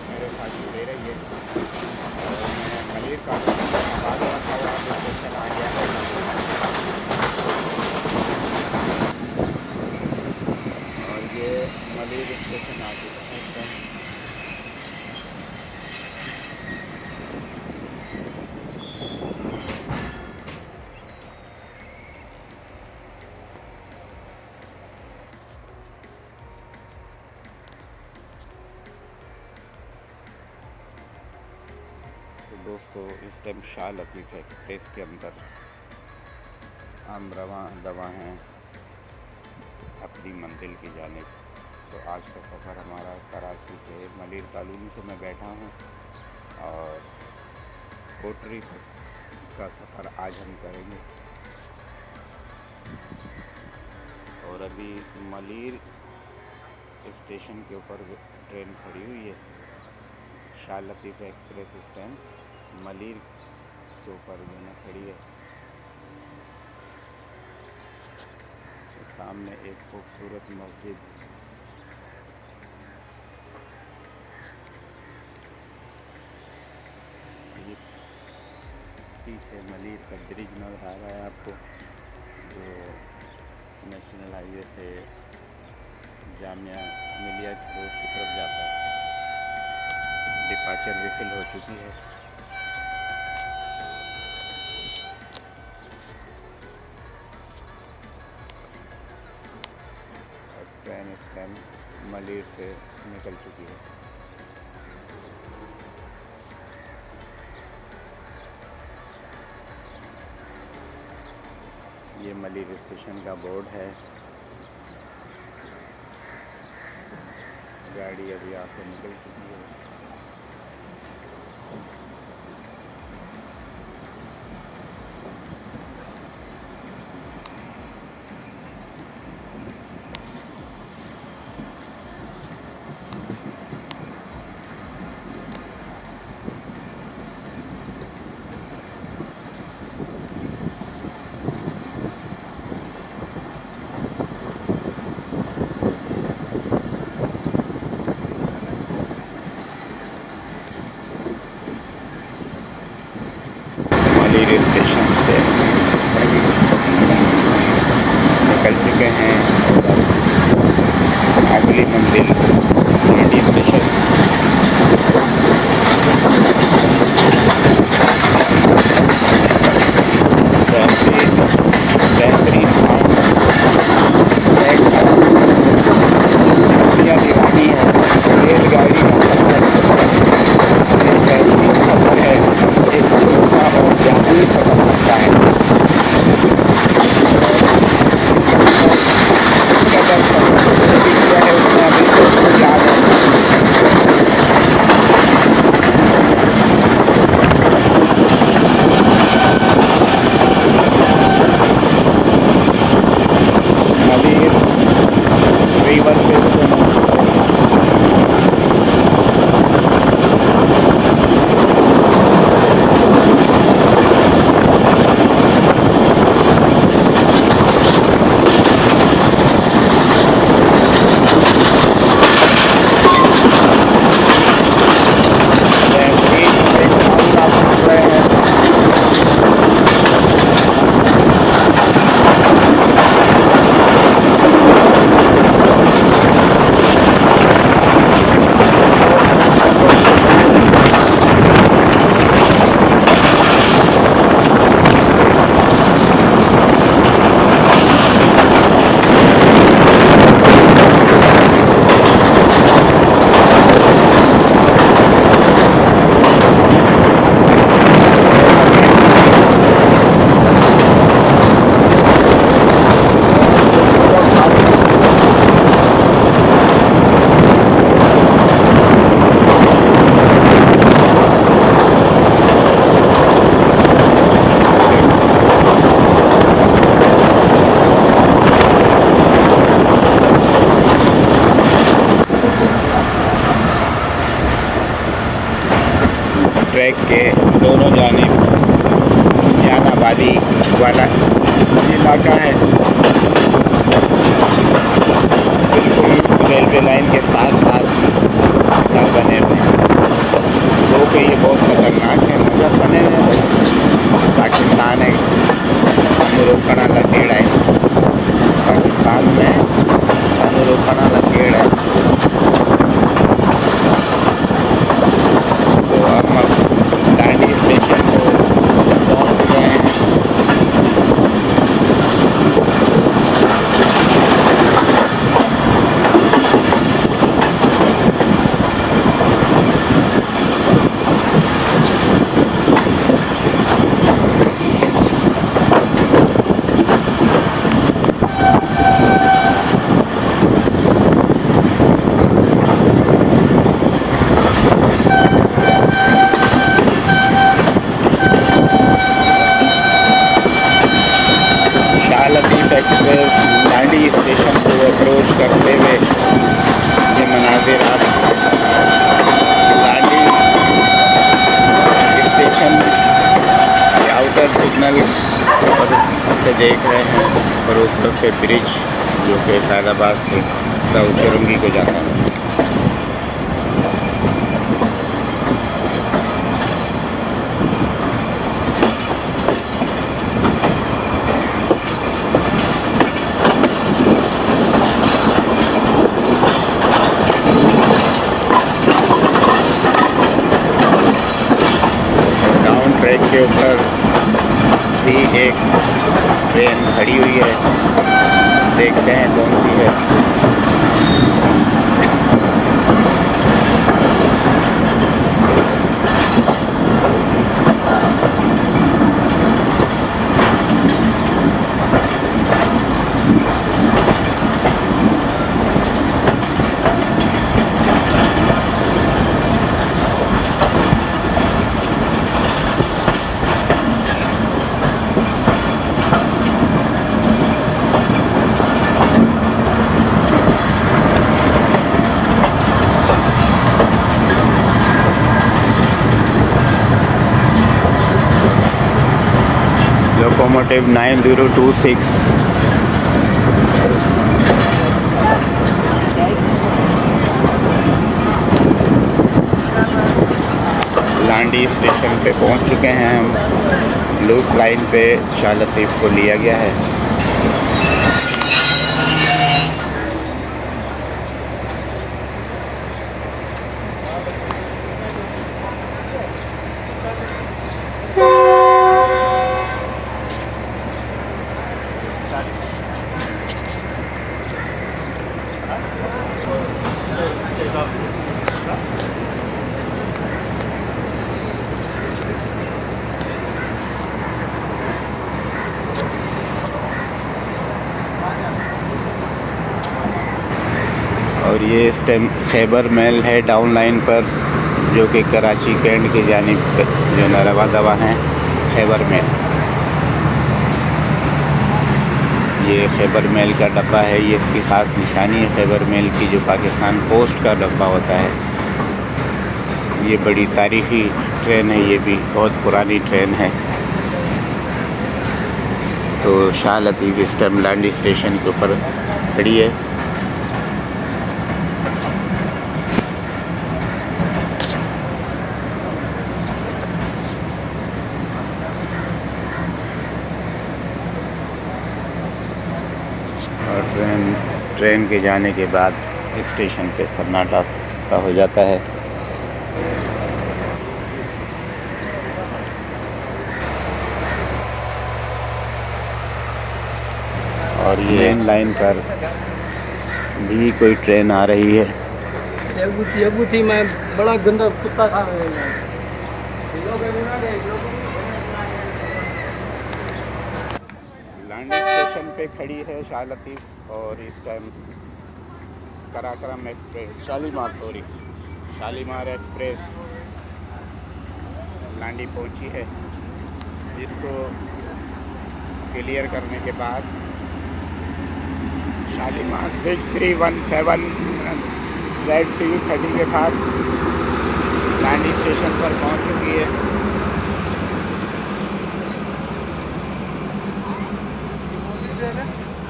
मेरे साथ जुड़े रहिए। और मैं मलिर का आवाज़ रखा हुआ स्टेशन आ गया है। और ये मलिर स्टेशन आ चुका है एकदम। तो दोस्तों इस टाइम शाह लतीफ़ एक्सप्रेस के अंदर हम रवा हैं अपनी मंजिल की जानिब। तो आज का सफ़र हमारा कराची से मलिर कॉलोनी से मैं बैठा हूँ और कोटरी का सफ़र आज हम करेंगे। और अभी मलिर स्टेशन के ऊपर ट्रेन खड़ी हुई है। शाह लतीफ़ एक्सप्रेस स्टैंड मलिर के ऊपर जो है खड़ी है। तो सामने एक खूबसूरत मस्जिद, ये पीछे मलिर का ब्रिज नज़र आ रहा है आपको, जो नेशनल हाईवे से जामिया मिलिया रोड की तरफ जाता है। डिपार्चर विसिल हो चुकी है। और ट्रेन इस टाइम मलिर से निकल चुकी है। ये मलिर स्टेशन का बोर्ड है। गाड़ी अभी आके निकल चुकी है। मलिर स्टेशन से निकल चुके हैं और अगली मंजिल रेडी स्टेशन। बेहतरीन दीवानी है रेलगाड़ी है। एक और जादुई सफर लगता है। ट्रैक के दोनों जानिब जहानाबादी वाला इलाका है, बिल्कुल रेलवे लाइन के साथ साथ बने हुए हैं। पे ब्रिज जो कि फैज़ाबाद से चौरंगी को जाता है। डाउन ट्रैक के ऊपर भी एक ट्रेन खड़ी हुई है, देखते हैं कौन सी है। लोकोमोटिव 9026 लांडी स्टेशन पे पहुंच चुके हैं हम। लूप लाइन पे शाह लतीफ़ को लिया गया है। और ये इस टाइम खैबर मेल है डाउन लाइन पर, जो कि कराची कैंट की जानिब जो रवा दवा हैं खैबर मेल। ये खैबर मेल का डब्बा है, ये इसकी ख़ास निशानी है खैबर मेल की, जो पाकिस्तान पोस्ट का डब्बा होता है। ये बड़ी तारीख़ी ट्रेन है, ये भी बहुत पुरानी ट्रेन है। तो शाह लतीफ़ इस टाइम लांडी स्टेशन के ऊपर खड़ी है। और ट्रेन के जाने के बाद स्टेशन पे सन्नाटा सा हो जाता है। और ये मेन लाइन पर भी कोई ट्रेन आ रही है। अबू थी मैं बड़ा गंदा कुत्ता था। लांडी स्टेशन पे खड़ी है शाह लतीफ़, और इस time Karakoram express Shalimar express Landhi पहुंची है, जिसको क्लियर करने के बाद शालीमार 6317 ZC30 के साथ लांडी स्टेशन पर पहुंच चुकी है।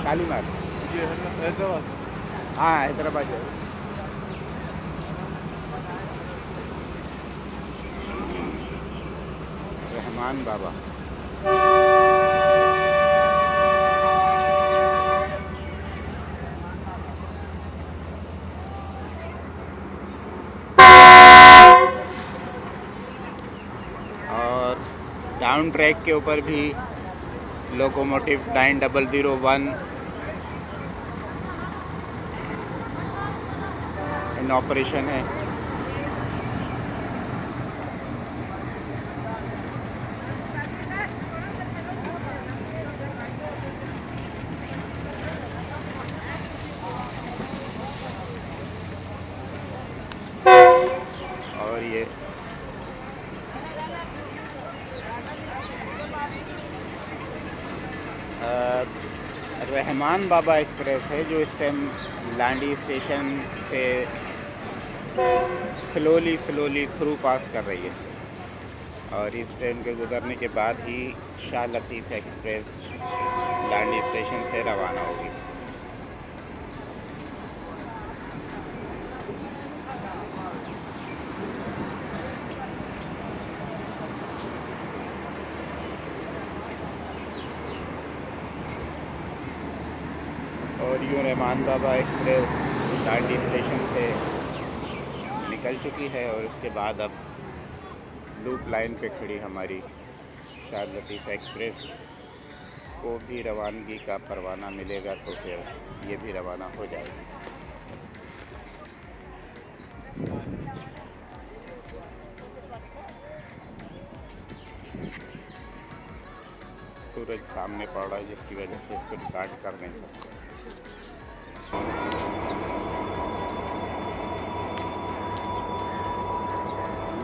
शालीमार हाँ हैदराबाद है। रहमान बाबा और डाउन ट्रैक के ऊपर भी लोकोमोटिव 9001 इन ऑपरेशन है। और ये रहमान बाबा एक्सप्रेस है, जो इस टाइम लांडी स्टेशन से स्लोली थ्रू पास कर रही है। और इस ट्रेन के गुजरने के बाद ही शाह लतीफ़ एक्सप्रेस लांडी स्टेशन से रवाना होगी। और यूँ रहमान बाबा एक्सप्रेस लांडी स्टेशन से निकल चुकी है और उसके बाद अब लूप लाइन पे खड़ी हमारी शाह लतीफ़ एक्सप्रेस को भी रवानगी का परवाना मिलेगा तो फिर ये भी रवाना हो जाएगी। सूरज सामने पड़ रहा है जिसकी वजह से इसको रिकॉर्ड कर नहीं सकते।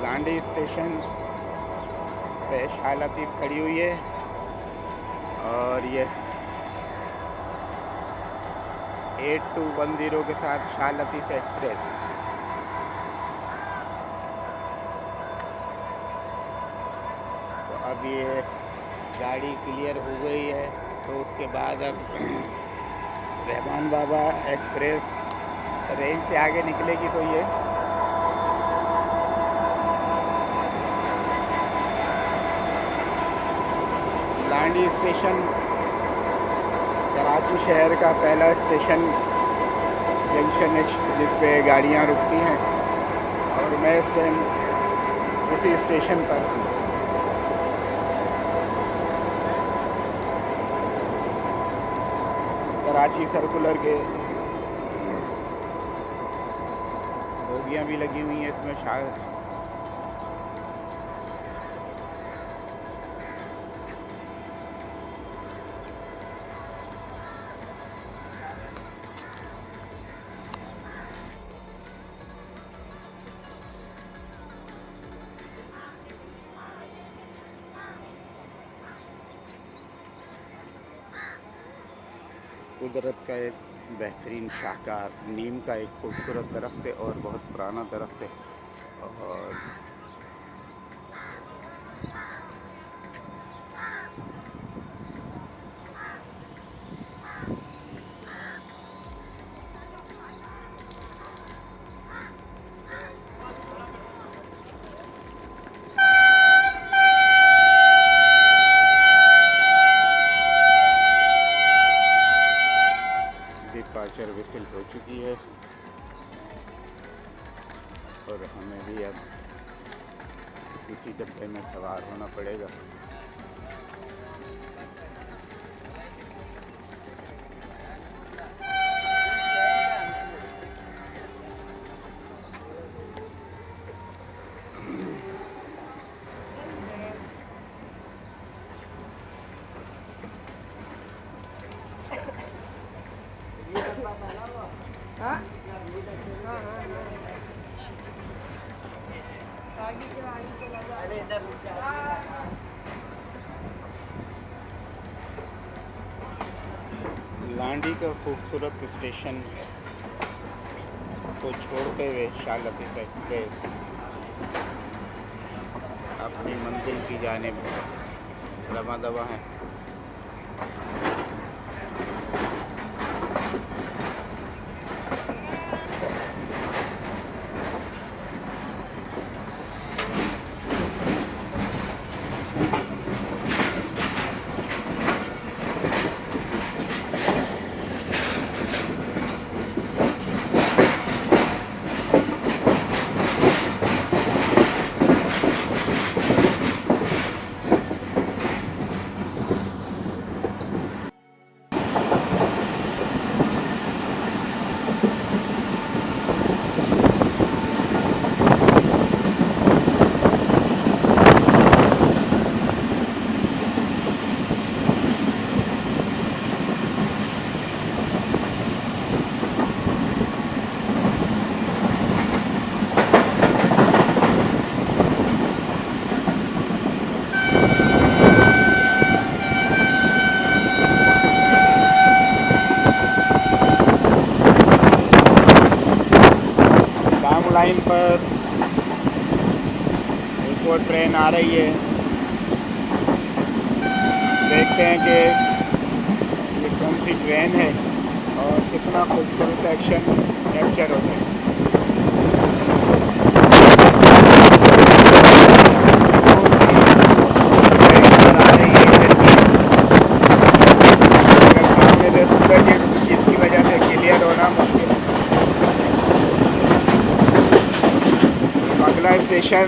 लांडी स्टेशन पे शाह लतीफ़ खड़ी हुई है और ये 8210 के साथ शाह लतीफ़ एक्सप्रेस तो अब ये गाड़ी क्लियर हो गई है तो उसके बाद अब रहमान बाबा एक्सप्रेस रेंज से आगे निकलेगी तो ये लांडी स्टेशन कराची शहर का पहला स्टेशन जंक्शन है जिस पे गाड़ियाँ रुकती हैं और मैं इस टाइम उसी स्टेशन पर हूँ। कराची सर्कुलर के बोगियाँ भी लगी हुई हैं इसमें शायद कुदरत का एक बेहतरीन शाहकार नीम का एक खूबसूरत दरख्त है और बहुत पुराना दरख्त है और डिपार्चर विसिल हो चुकी है और हमें भी अब किसी डब्बे में सवार होना पड़ेगा। लांडी का खूबसूरत स्टेशन को छोड़ते हुए शाह लतीफ़ एक्सप्रेस अपनी मंजिल की जानिब रवाना दवा है। लाइन पर एक और ट्रेन आ रही है। देखते हैं कि सी ट्रेन है और कितना खूबसूरत एक्शन कैप्चर होता है। इसकी वजह से क्लियर होना मुश्किल है। अगला स्टेशन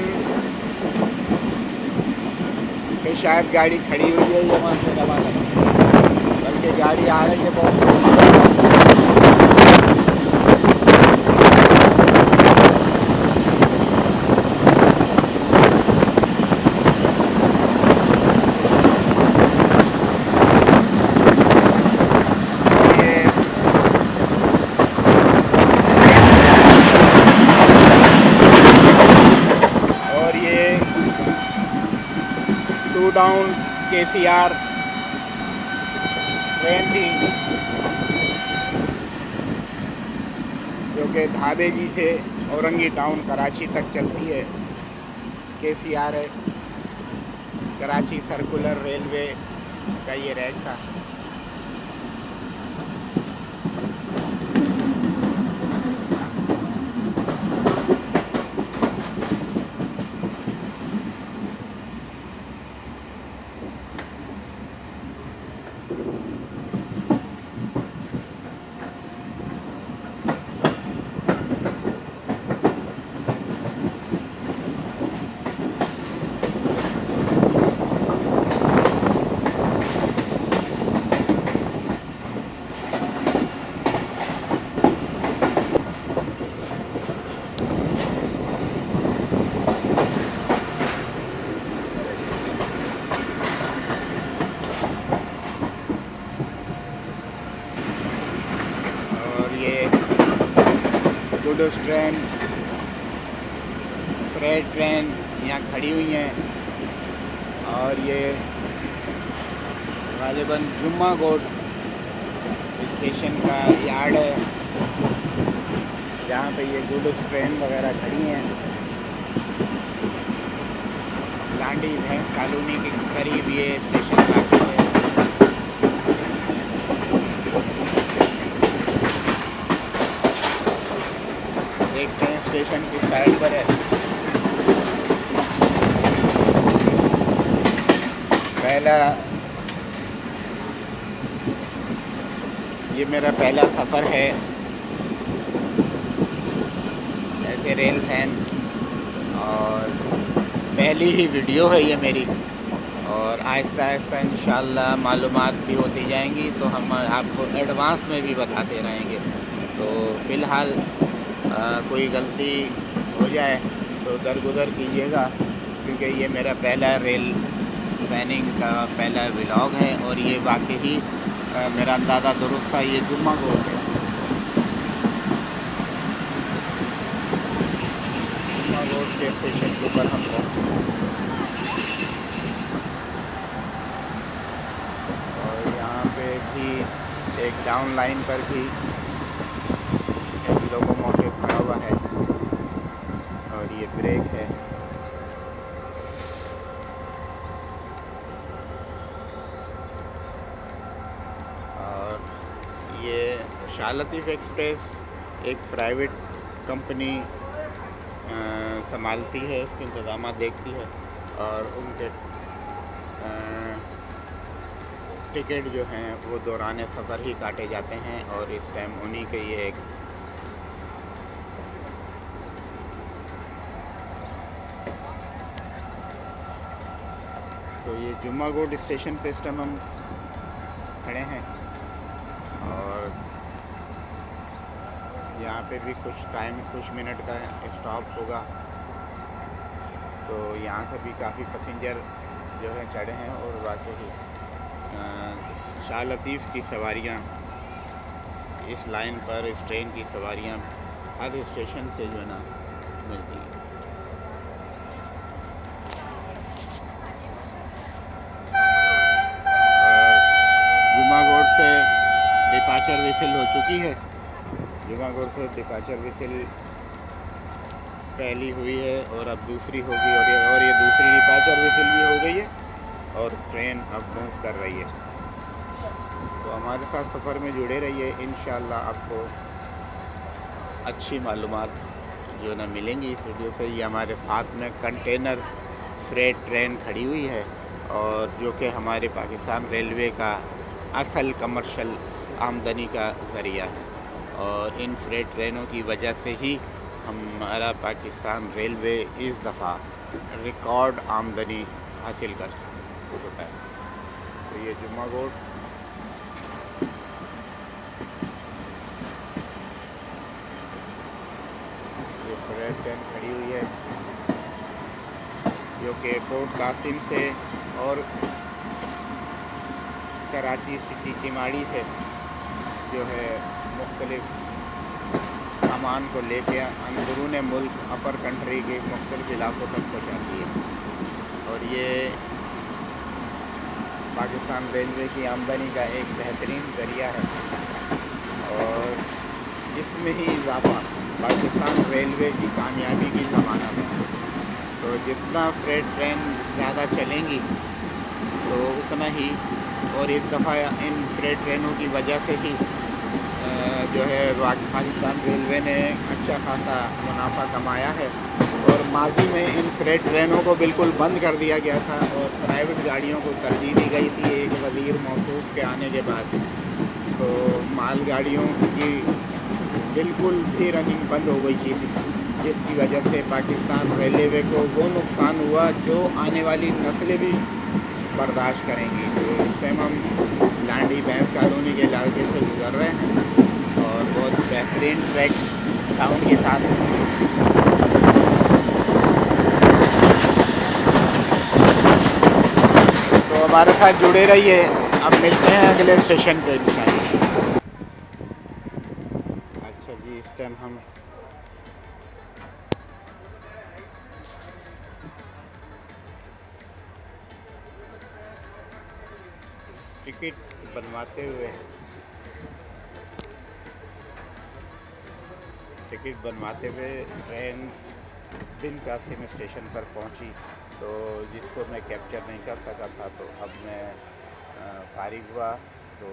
पे शायद गाड़ी खड़ी हुई है, ये वहाँ से रवाना बल्कि गाड़ी आ रही है बहुत। डाउन KCR ट्रेन थी जो कि धाबेजी से औरंगी टाउन कराची तक चलती है। KCR है, कराची सर्कुलर रेलवे का ये रैक था। गुड्स ट्रेन, फ्रेट ट्रेन यहाँ खड़ी हुई हैं और ये गालिबन जुम्मा गोट स्टेशन का यार्ड है जहाँ पे ये गुड्स ट्रेन वगैरह खड़ी हैं। लांडी भैंस कॉलोनी के करीब ये स्टेशन वाक़ है। एक ट्रेन स्टेशन की साइड पर है। ये मेरा पहला सफ़र है ऐसे रेल फैन और पहली ही वीडियो है ये मेरी, और आहिस्ता आहिस्ता इंशाअल्लाह मालूमात भी होती जाएंगी तो हम आपको एडवांस में भी बताते रहेंगे। तो फ़िलहाल कोई गलती हो जाए तो दरगुजर कीजिएगा क्योंकि ये मेरा पहला रेल फैनिंग का पहला व्लॉग है और ये वाकई ही मेरा अंदाज़ा दुरुस्त था। ये जुम्मा गोट है, जुम्मा गोट के स्टेशन के ऊपर हम पहुँचे और यहाँ पे भी एक डाउन लाइन पर भी एक लोकोमोटिव खड़ा हुआ है और ये ब्रेक है। और ये शाह लतीफ़ एक्सप्रेस एक प्राइवेट कंपनी संभालती है, उसके इंतज़ाम देखती है और उनके टिकट जो हैं वो दौरान सफ़र ही काटे जाते हैं और इस टाइम उन्हीं के ये एक तो ये जुम्मा गोट स्टेशन पे इस टाइम हम खड़े हैं और यहाँ पे भी कुछ मिनट का स्टॉप होगा तो यहाँ से भी काफ़ी पैसेंजर जो है चढ़े हैं और वाकई शाह लतीफ़ की सवारियाँ इस लाइन पर इस ट्रेन की सवारियाँ हर स्टेशन से जो है ना मिलती हैं। जुम्मा गोट से डिपार्चर विसिल हो चुकी है। जुम्मा गोट से डिपार्चर विसिल पहली हुई है और अब दूसरी होगी और ये दूसरी डिपार्चर विसिल भी हो गई है और ट्रेन अब मूव कर रही है। तो हमारे साथ सफ़र में जुड़े रहिए, इंशाअल्लाह आपको अच्छी मालूमात जो ना मिलेंगी इस वीडियो से। ये हमारे साथ में कंटेनर फ्रेट ट्रेन खड़ी हुई है और जो कि हमारे पाकिस्तान रेलवे का असल कमर्शियल आमदनी का ज़रिया है, और इन फ्रेट ट्रेनों की वजह से ही हमारा पाकिस्तान रेलवे इस दफ़ा रिकॉर्ड आमदनी हासिल कर चुका है। तो ये जुम्मागोट ये फ्रेट ट्रेन खड़ी हुई है जो कि पोर्ट कासिम से और कराची सिटी चिमाड़ी से जो है मुख्तलिफ सामान को लेके अंदरून मुल्क अपर कंट्री के मुख्तलिफ इलाकों तक पहुँचाती है। और ये पाकिस्तान रेलवे की आमदनी का एक बेहतरीन ज़रिया है और इसमें ही इजाफा पाकिस्तान रेलवे की कामयाबी की ज़मानत है। तो जितना फ्रेट ट्रेन ज़्यादा चलेंगी तो उतना ही, और इस दफ़ा इन फ्रेट ट्रेनों की वजह से ही जो है पाकिस्तान रेलवे ने अच्छा खासा मुनाफा कमाया है। और माजी में इन फ्रेट ट्रेनों को बिल्कुल बंद कर दिया गया था और प्राइवेट गाड़ियों को तरजीह दी गई थी एक वज़ीर मौसूफ के आने के बाद। तो माल गाड़ियों की बिल्कुल भी रनिंग बंद हो गई थी, जिसकी वजह से पाकिस्तान रेलवे को वो नुकसान हुआ जो आने वाली नस्लें भी बर्दाश्त करेंगी। तो इस टाइम हम लांडी बैंस कॉलोनी के इलाके से गुजर रहे हैं और बहुत बेहतरीन ट्रैक साउंड के साथ। तो हमारे साथ जुड़े रहिए, अब मिलते हैं अगले स्टेशन पे इंशाअल्लाह। अच्छा जी, इस टाइम हम टिकट बनवाते हुए ट्रेन बिन कासिम स्टेशन पर पहुंची, तो जिसको मैं कैप्चर नहीं कर सका था, तो अब मैं फारिग हुआ तो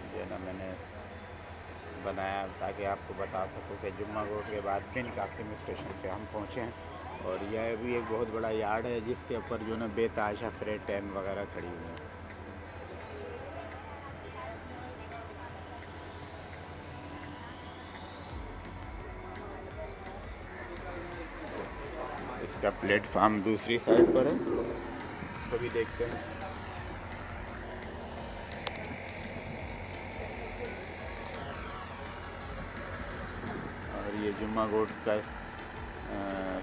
जो है ना मैंने बनाया ताकि आपको बता सकूं कि जुम्मागोट के बाद बिन कासिम स्टेशन पे हम पहुँचे हैं। और यह भी एक बहुत बड़ा यार्ड है जिसके ऊपर जो है बेताशा फ्रेट ट्रेन वगैरह खड़ी हुई है। इसका प्लेटफार्म दूसरी साइड पर है, तो भी देखते हैं। और ये जुम्मागोट का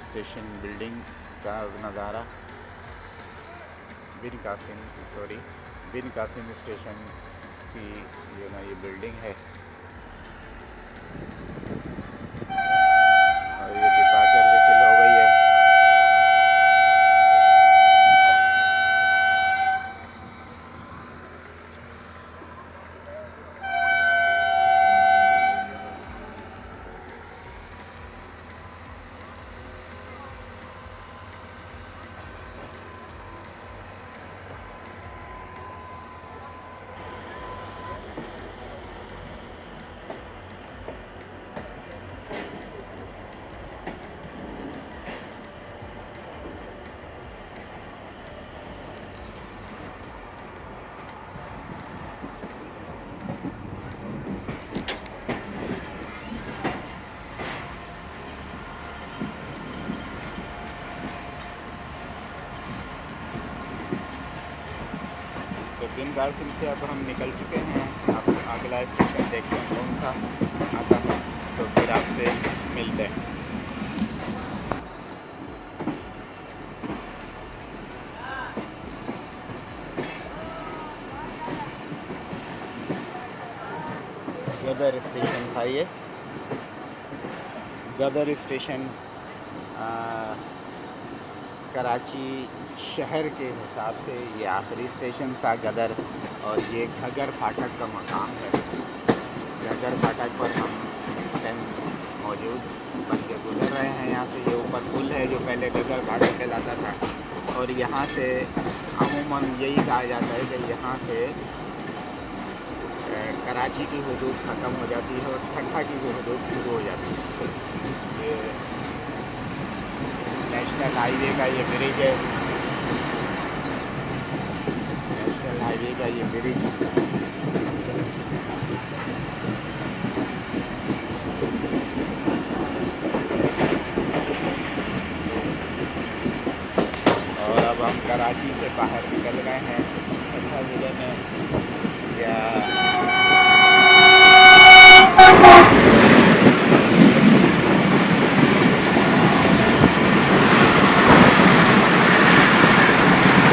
स्टेशन बिल्डिंग का नज़ारा बिन कासिम स्टेशन की जो ना ये बिल्डिंग है और ये डिपार्चर विजिल हो गई है। तो बिन कासिम से अब हम निकल चुके हैं। आप अगला स्टेशन देखते हैं कौन सा आता है, तो फिर आपसे मिलते हैं। गदर स्टेशन था ये, गदर स्टेशन कराची शहर के हिसाब से ये आखिरी स्टेशन था गदर, और ये घगर फाटक का मकाम है। घगर फाटक पर हम इस टाइम मौजूद बन के गुजर रहे हैं। यहाँ से ये ऊपर पुल है जो पहले घगर फाटक कहलाता था, और यहाँ से अमूमन यही कहा जाता है कि यहाँ से कराची की हदूद ख़त्म हो जाती है और ठंडा की हदूद शुरू हो जाती है। ये नेशनल हाईवे का ये ब्रिज है, नेशनल हाईवे का ये ब्रिज। और अब हम कराची से बाहर निकल गए हैं अच्छा ज़िले में या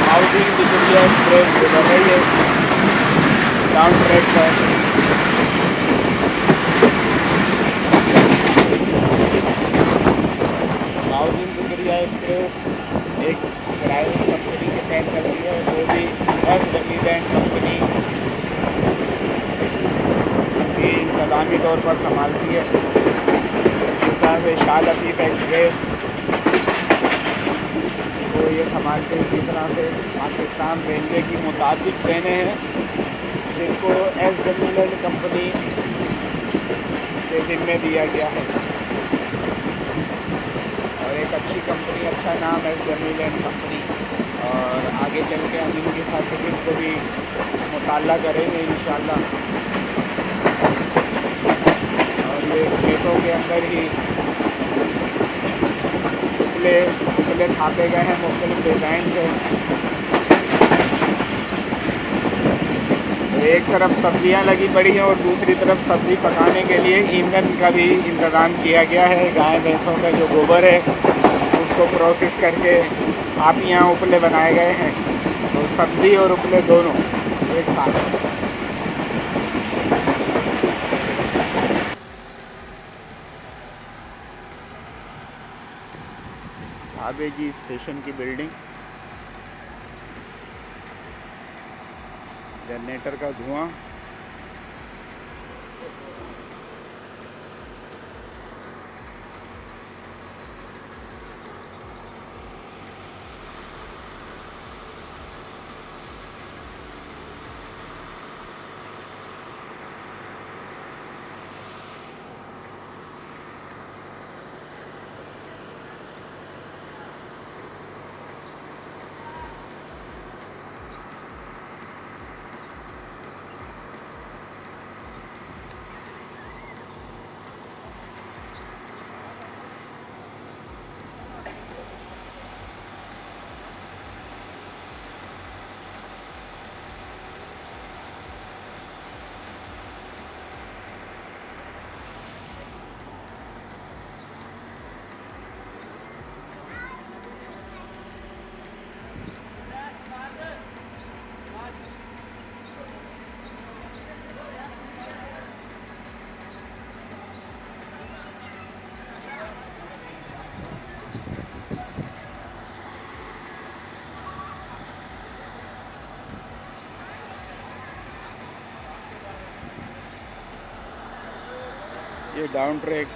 हाउसिंग विक्टोरिया एक्सप्रेस गुजर रही है डाउन ट्रैक पर। हाउसिंग विक्टोरिया एक्सप्रेस एक प्राइवेट कंपनी के तहत चलती है, वो भी एस कंपनी की इंतज़ामी तौर पर संभालती है। इस तरह से शाह लतीफ़ एक्सप्रेस तो ये संभालते हैं। इसी तरह से पाकिस्तान रेलवे की मुताबिक ट्रेनें हैं जिनको एस कंपनी के जिम्मे दिया गया है और एक अच्छी कंपनी, अच्छा नाम है कंपनी। और आगे चल के हम इनकी सर्टिफिकेट को भी मुताला करेंगे इंशाल्लाह। और ये खेतों के अंदर ही पुतले छापे गए हैं मुख्तलिफ डिज़ाइन के। एक तरफ सब्जियां लगी पड़ी हैं और दूसरी तरफ सब्ज़ी पकाने के लिए ईंधन का भी इंतज़ाम किया गया है। गाय भैंसों का जो गोबर है उसको प्रोसेस करके आप यहाँ उपले बनाए गए हैं, तो सब्ज़ी और उपले दोनों एक साथ। आबेजी स्टेशन की बिल्डिंग, जनरेटर का धुआं, ये डाउन ट्रैक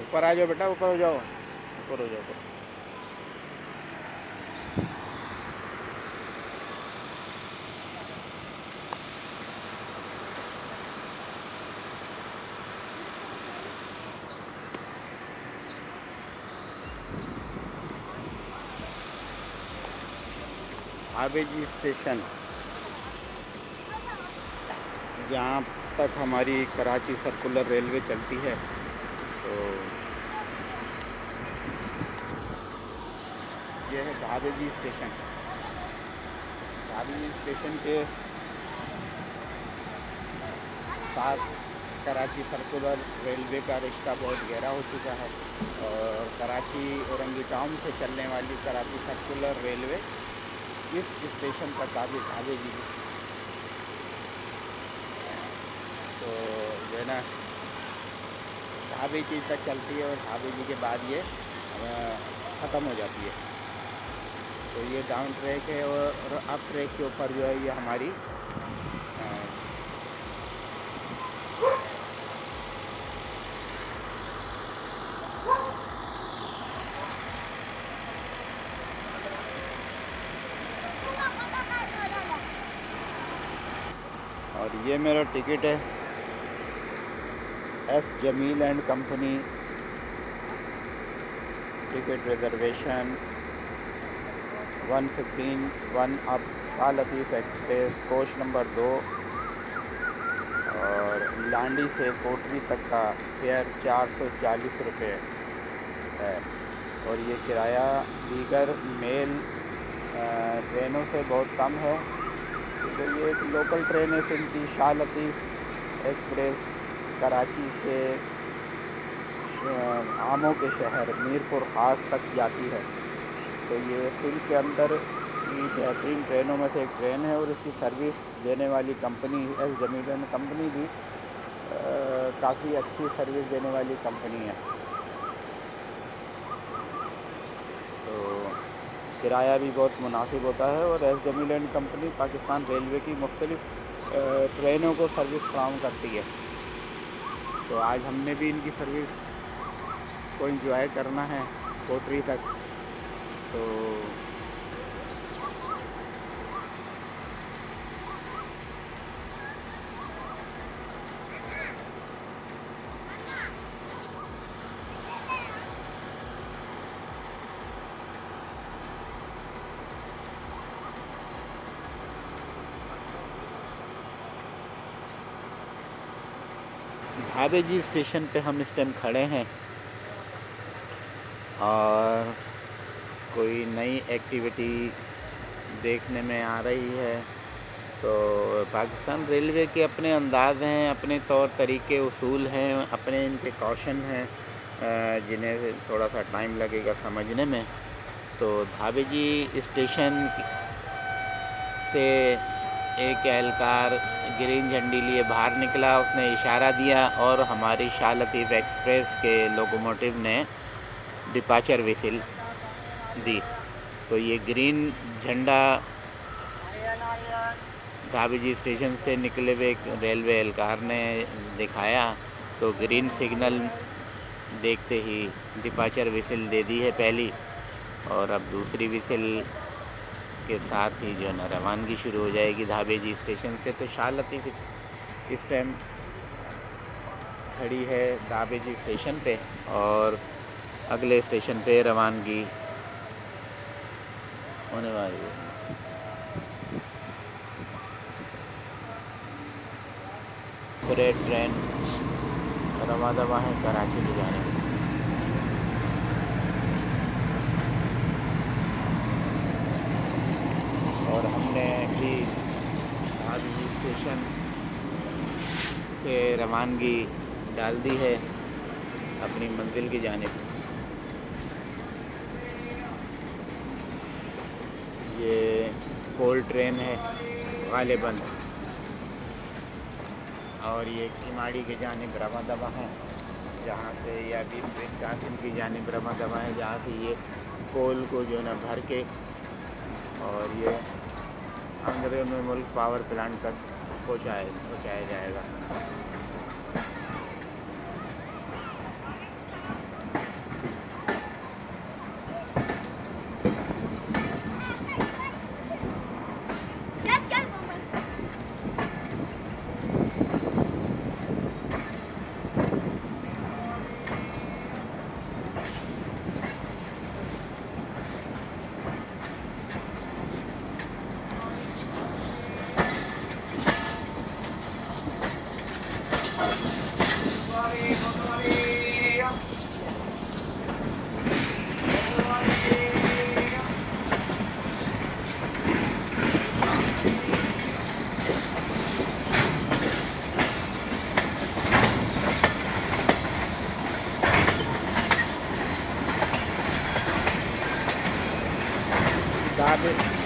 ऊपर आ जाओ बेटा, ऊपर हो जाओ, ऊपर हो जाओ। आबेजी स्टेशन, जहाँ तक हमारी कराची सर्कुलर रेलवे चलती है, तो ये है आबेजी स्टेशन। आबेजी स्टेशन के साथ कराची सर्कुलर रेलवे का रिश्ता बहुत गहरा हो चुका है और कराची औरंगी टाउन से चलने वाली कराची सर्कुलर रेलवे इस स्टेशन पर आबेजी, तो जो है ना आबेजी तक चलती है और आबेजी के बाद ये ख़त्म हो जाती है। तो ये डाउन ट्रैक है और अप ट्रैक के ऊपर जो है ये हमारी और ये मेरा टिकट है, S Jameel and company ticket reservation 115 1 up Shah Latif express coach number 2 और लांडी से कोटरी तक का फेयर 440 रुपये है। और ये किराया दीगर मेल ट्रेनों से बहुत कम है, क्योंकि ये एक लोकल ट्रेन है सिंध की, शाह लतीफ़ एक्सप्रेस कराची से आमों के शहर मीरपुर खास तक जाती है। तो ये सिंध के अंदर की बेहतरीन ट्रेनों में से एक ट्रेन है और इसकी सर्विस देने वाली company S Jameel and company भी काफ़ी अच्छी सर्विस देने वाली कंपनी है। तो किराया भी बहुत मुनासिब होता है और S Jameel and company Pakistan railway की मुख्तलिफ ट्रेनों को सर्विस फराहम करती है। तो आज हमने भी इनकी सर्विस को एंजॉय करना है कोटरी तक। तो ढाबे जी स्टेशन पे हम इस टाइम खड़े हैं और कोई नई एक्टिविटी देखने में आ रही है। तो पाकिस्तान रेलवे के अपने अंदाज़ हैं, अपने तौर तरीके उसूल हैं, अपने इनके कॉशन हैं जिन्हें थोड़ा सा टाइम लगेगा समझने में। तो ढाबे जी स्टेशन से एक एहलकार ग्रीन झंडी लिए बाहर निकला, उसने इशारा दिया और हमारी शाह लतीफ़ एक्सप्रेस के लोकोमोटिव ने डिपार्चर विसिल दी। तो ये ग्रीन झंडा ढाबे जी स्टेशन से निकले हुए एक रेलवे एहलकार ने दिखाया, तो ग्रीन सिग्नल देखते ही डिपार्चर विसिल दे दी है पहली, और अब दूसरी विसिल के साथ ही जो है ना रवानगी शुरू हो जाएगी ढाबे जी स्टेशन से। तो शाह लतीफ़ इस टाइम खड़ी है ढाबे जी स्टेशन पे और अगले स्टेशन पे रवानगी होने वाली है। फ्रेट ट्रेन रवा दवा है कराची की जाने। और हमने भी ढाबे जी स्टेशन से रवानगी डाल दी है अपनी मंजिल की जानिब। ये कोल ट्रेन है गालिबन और ये किमाड़ी की जानिब रवा दवा है, जहाँ से या भी कासिम की जानिब रवा दवा है, जहाँ से ये कोल को जो है ना भर के और ये अंग्रेज में मुल्क पावर प्लांट तक पहुँचाया जाएगा।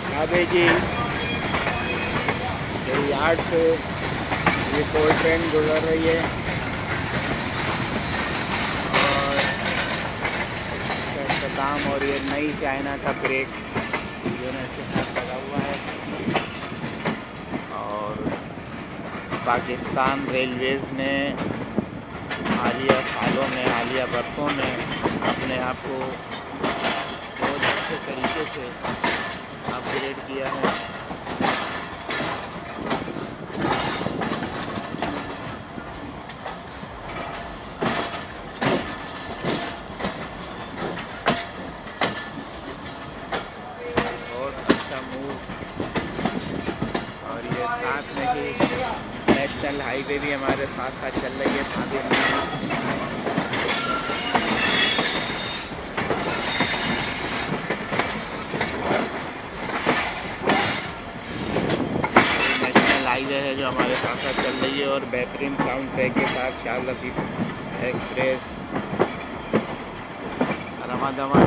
ढाबे जी यार्ड से ये कोल ट्रेन गुजर रही है और इंतजाम और ये नई चाइना का ब्रेक जो है इसके साथ लगा हुआ है। और पाकिस्तान रेलवेज़ ने हालिया सालों में हालिया बरसों में अपने आप को बहुत अच्छे तरीके से अपग्रेड किया है। ये साथ में ही नेशनल हाईवे भी हमारे साथ साथ चल रही है आगे में। नेशनल हाईवे है जो हमारे साथ साथ चल रही है और बेहतरीन साउंड ट्रैक के साथ शाह लतीफ़ एक्सप्रेस रवा दवा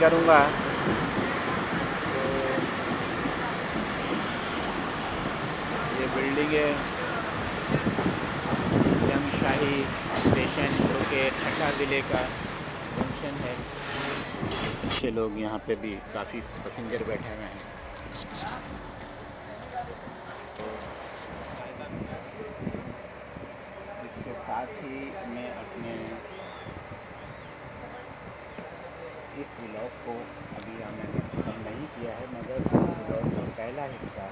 करूँगा। तो ये बिल्डिंग है जंगशाही स्टेशन जो कि ठट्टा ज़िले का जंक्शन है। अच्छे लोग यहाँ पे भी काफ़ी पैसेंजर बैठे हुए हैं। इसके साथ ही मैं अपने इस व्लॉग को अभी मैंने खत्म नहीं किया है, मगर इस व्लॉग का पहला हिस्सा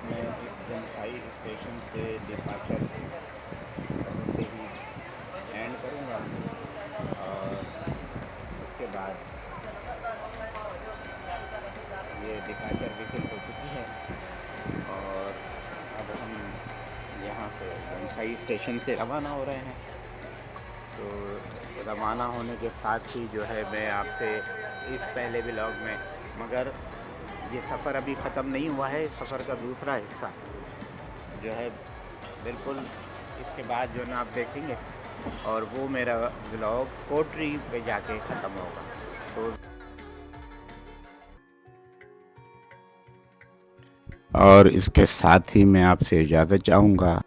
मैं इस जंगशाही स्टेशन से डिपार्चर से ही एंड करूँगा और उसके बाद ये डिपार्चर विजिट हो चुकी है और अब हम यहाँ से जंगशाही स्टेशन से रवाना हो रहे हैं। तो रवाना होने के साथ ही जो है मैं आपसे इस पहले व्लॉग में, मगर ये सफ़र अभी ख़त्म नहीं हुआ है, सफ़र का दूसरा हिस्सा जो है बिल्कुल इसके बाद जो ना आप देखेंगे और वो मेरा व्लॉग कोटरी पे जाके ख़त्म होगा। तो और इसके साथ ही मैं आपसे इजाज़त चाहूँगा।